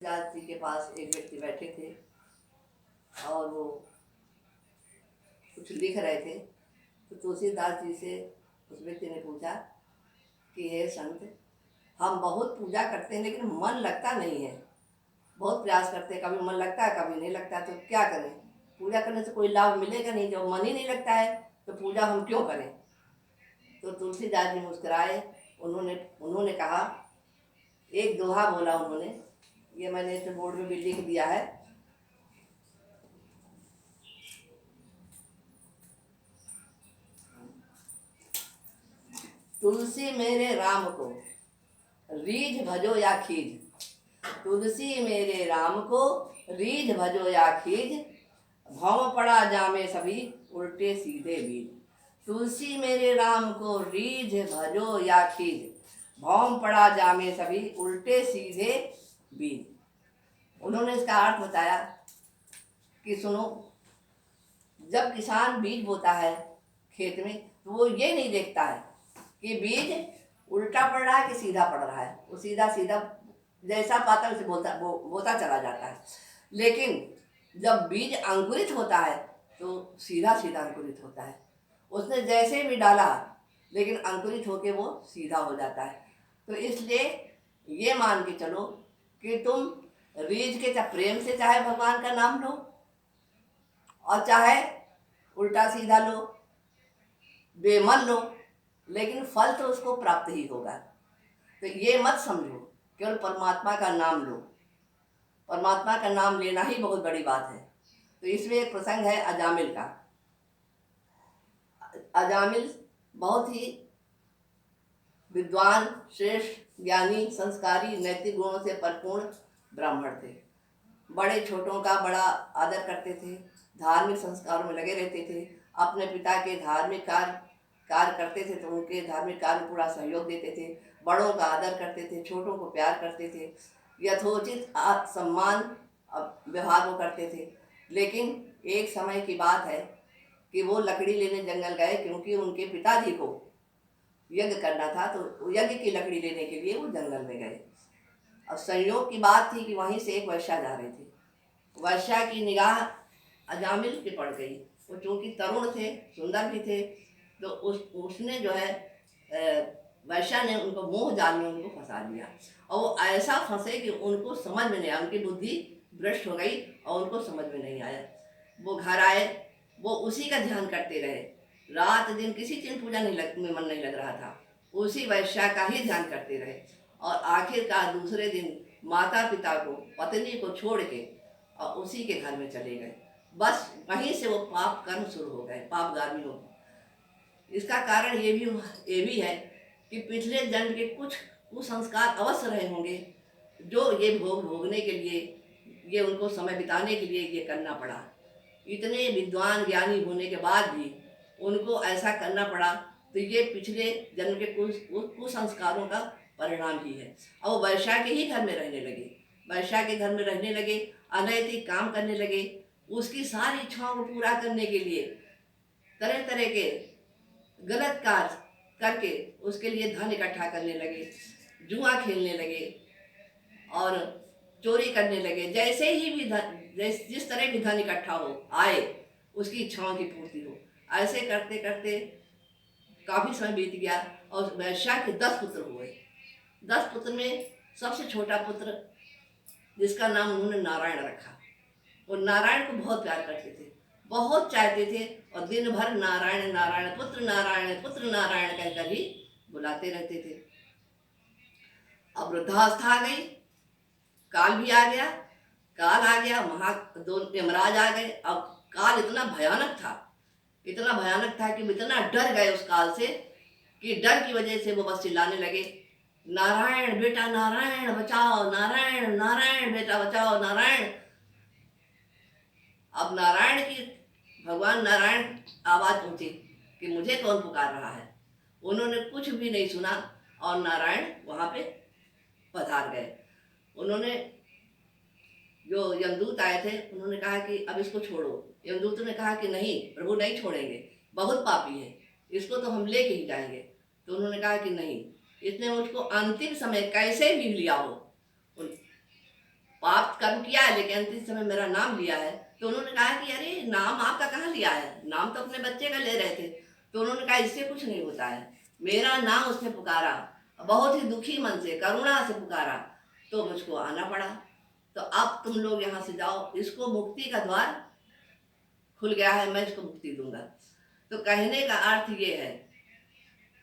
तुलसीदास जी के पास एक व्यक्ति बैठे थे और वो कुछ लिख रहे थे। तो तुलसीदास जी से उस व्यक्ति ने पूछा कि हे संत, हम बहुत पूजा करते हैं लेकिन मन लगता नहीं है। बहुत प्रयास करते हैं, कभी मन लगता है कभी नहीं लगता, तो क्या करें? पूजा करने से कोई लाभ मिलेगा नहीं, जब मन ही नहीं लगता है तो पूजा हम क्यों करें? तो तुलसीदास जी मुस्कुराए। उन्होंने उन्होंने कहा, एक दोहा बोला उन्होंने, ये मैंने इस बोर्ड में भी लिख दिया है। तुलसी मेरे राम को रीझ भजो या खीज, तुलसी मेरे राम को रीझ भजो या खीज, भौम पड़ा जामे सभी उल्टे सीधे बीज। तुलसी मेरे राम को रीझ भजो या खीज, भौम पड़ा जामे सभी उल्टे सीधे बीज। उन्होंने इसका अर्थ बताया कि सुनो, जब किसान बीज बोता है खेत में तो वो ये नहीं देखता है कि बीज उल्टा पड़ रहा है कि सीधा पड़ रहा है। वो सीधा सीधा जैसा पाता है उसे बोता चला जाता है। लेकिन जब बीज अंकुरित होता है तो सीधा सीधा अंकुरित होता है। उसने जैसे भी डाला लेकिन अंकुरित होके वो सीधा हो जाता है। तो इसलिए ये मान के चलो कि तुम रीझ के चाहे प्रेम से चाहे भगवान का नाम लो और चाहे उल्टा सीधा लो, बेमन लो, लेकिन फल तो उसको प्राप्त ही होगा। तो ये मत समझो केवल परमात्मा का नाम लो, परमात्मा का नाम लेना ही बहुत बड़ी बात है। तो इसमें एक प्रसंग है अजामिल का। अजामिल बहुत ही विद्वान, श्रेष्ठ, ज्ञानी, संस्कारी, नैतिक गुणों से परिपूर्ण ब्राह्मण थे। बड़े छोटों का बड़ा आदर करते थे, धार्मिक संस्कारों में लगे रहते थे। अपने पिता के धार्मिक कार्य करते थे तो उनके धार्मिक कार्य में पूरा सहयोग देते थे। बड़ों का आदर करते थे, छोटों को प्यार करते थे, यथोचित सम्मान व्यवहार वो करते थे। लेकिन एक समय की बात है कि वो लकड़ी लेने जंगल गए, क्योंकि उनके पिताजी को यज्ञ करना था, तो यज्ञ की लकड़ी लेने के लिए वो जंगल में गए। और संयोग की बात थी कि वहीं से एक वर्षा जा रहे थे। वर्षा की निगाह अजामिल पे पड़ गई। वो चूँकि तरुण थे, सुंदर भी थे, तो उसने जो है वर्षा ने उनको मोह जाल में उनको फंसा दिया। और वो ऐसा फंसे कि उनको समझ में नहीं आया, उनकी बुद्धि भ्रष्ट हो गई और उनको समझ में नहीं आया। वो घर आए, वो उसी का ध्यान करते रहे, रात दिन किसी चीज पूजा में मन नहीं लग रहा था, उसी वर्षा का ही ध्यान करते रहे। और आखिरकार दूसरे दिन माता पिता को, पत्नी को छोड़ के और उसी के घर में चले गए। बस वहीं से वो पाप कर्म शुरू हो गए, पापगामी हो गए। इसका कारण ये भी है कि पिछले जन्म के कुछ कुसंस्कार अवश्य रहे होंगे, जो ये भोगने के लिए, ये उनको समय बिताने के लिए ये करना पड़ा। इतने विद्वान ज्ञानी होने के बाद भी उनको ऐसा करना पड़ा, तो ये पिछले जन्म के कुसंस्कारों का परिणाम ही है। और वो वर्षा के ही घर में रहने लगे, वर्षा के घर में रहने लगे, अनैतिक काम करने लगे। उसकी सारी इच्छाओं को पूरा करने के लिए तरह तरह के गलत कार्य करके उसके लिए धन इकट्ठा करने लगे, जुआ खेलने लगे और चोरी करने लगे। जैसे ही भी धन, जिस तरह की धन इकट्ठा हो आए, उसकी इच्छाओं की पूर्ति हो, ऐसे करते करते काफ़ी समय बीत गया और वैश्या के 10 पुत्र हुए। 10 पुत्र में सबसे छोटा पुत्र, जिसका नाम उन्होंने नारायण रखा, वो नारायण को बहुत प्यार करते थे, बहुत चाहते थे, और दिन भर नारायण नारायण पुत्र नारायण कहकर ही बुलाते रहते थे। अब वृद्धावस्था आ गई, काल भी आ गया, काल आ गया, दो यमराज आ गए। अब काल इतना भयानक था, इतना भयानक था कि इतना डर गए उस काल से कि डर की वजह से वो बस चिल्लाने लगे, नारायण बेटा नारायण बचाओ, नारायण नारायण बेटा बचाओ, नारायण। अब नारायण की, भगवान नारायण आवाज पहुंची कि मुझे कौन पुकार रहा है। उन्होंने कुछ भी नहीं सुना और नारायण वहां पे पधार गए। उन्होंने, जो यमदूत आए थे, उन्होंने कहा कि अब इसको छोड़ो। यमदूत ने कहा कि नहीं प्रभु, नहीं छोड़ेंगे, बहुत पापी है, इसको तो हम लेके ही जाएंगे। तो उन्होंने कहा कि नहीं, इसने मुझको अंतिम समय कैसे भी लिया हो, पाप कर्म किया है लेकिन अंतिम समय मेरा नाम लिया है, तो उन्होंने कहा कि अरे नाम आपका कहाँ लिया है, नाम तो अपने बच्चे का ले रहे थे। तो उन्होंने कहा इससे कुछ नहीं होता है, मेरा नाम उसने पुकारा, बहुत ही दुखी मन से करुणा से पुकारा, तो मुझको आना पड़ा। तो अब तुम लोग यहाँ से जाओ, इसको मुक्ति का द्वार खुल गया है, मैं इसको मुक्ति दूंगा। तो कहने का अर्थ ये है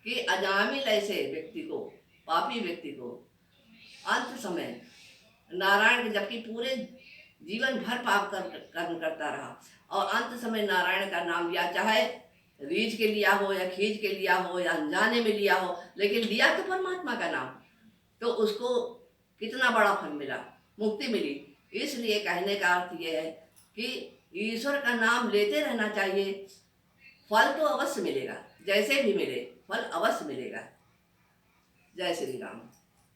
कि अजामिल ऐसे व्यक्ति को, पापी व्यक्ति को अंत समय नारायण के, जबकि पूरे जीवन भर पाप कर्म करता रहा और अंत समय नारायण का नाम लिया, चाहे रीझ के लिया हो या खींच के लिया हो या अनजाने में लिया हो, लेकिन लिया तो परमात्मा का नाम, तो उसको कितना बड़ा फल मिला, मुक्ति मिली। इसलिए कहने का अर्थ यह है कि ईश्वर का नाम लेते रहना चाहिए, फल तो अवश्य मिलेगा, जैसे भी मिले फल अवश्य मिलेगा। जय श्री राम।